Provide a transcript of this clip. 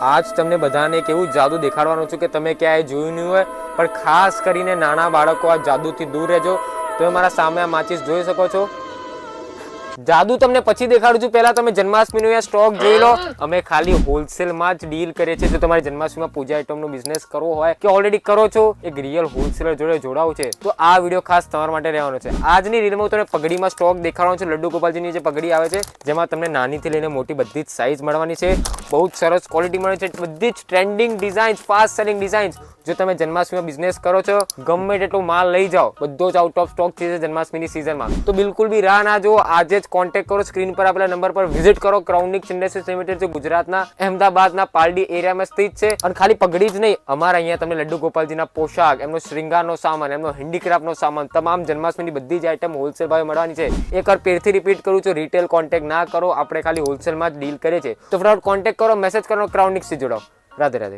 આજ તમને બધાને એક એવું જાદુ દેખાડવાનું છું કે તમે ક્યાંય જોયું નહીં હોય, પણ ખાસ કરીને નાના બાળકો આ જાદુથી દૂર રહેજો. તમે મારા સામે આ માચીસ જોઈ શકો છો. જાદુ તમને પછી દેખાડું છું. પહેલા તમે જન્માષ્ટમીનો અહીંયા સ્ટોક જોઈ લો. અમે ખાલી હોલસેલમાં જ ડીલ કરીએ છીએ. જો તમારે જન્માષ્ટમીમાં પૂજા આઈટમનો બિઝનેસ કરવો હોય કે ઓલરેડી કરો છો, એક રિયલ હોલસેલર જોડે જોડાવું છે, તો આ વિડીયો ખાસ તમારા માટે રહેવાનો છે. આજની રીલમાં તમને પગડીમાં સ્ટોક દેખાડવાનો છે. લડ્ડુ ગોપાલજીની જે પગડી આવે છે, જેમાં તમને નાનીથી લઈને મોટી બધી જ સાઇઝ મળવાની છે. બહુ જ સરસ ક્વોલિટી મળે છે. બધી જ trending designs, fast selling designs. જો તમે જન્માષ્ટમીમાં બિઝનેસ કરો છો, ગમે તેટલો માલ લઈ જાઓ, બધો જ આઉટ ઓફ સ્ટોક છે જન્માષ્ટમીની સિઝનમાં. તો બિલકુલ બી રાહ ના જુઓ. આજે જ કોન્ટેક્ટ કરો. સ્ક્રીન પર આપેલા નંબર પર વિઝિટ કરો. ક્રાઉનિક ઇન્ડસ્ટ્રીઝ લિમિટેડ જે ગુજરાતના અહેમદાબાદના પાલડી એરિયામાં સ્થિત છે. અને ખાલી પગડી જ નહીં, અમારા અહીંયા તમને લડ્ડુ ગોપાલજીના પોશાક, એમનો શ્રૃંગારનો સામાન, એમનો હેન્ડીક્રાફ્ટનો સામાન, તમામ જન્માષ્ટમીની બધી જ આઈટમ હોલસેલ ભાવે મળવાની છે. એકવાર ફરીથી રિપીટ કરું છું, રિટેલ કોન્ટેક્ટ ના કરો. આપણે ખાલી હોલસેલમાં જ ડીલ કરીએ છીએ. તો ફટાફટ કોન્ટેક્ટ કરો, મેસેજ કરો, ક્રાઉનિક્સથી જોડાઓ. રાધે રાધે.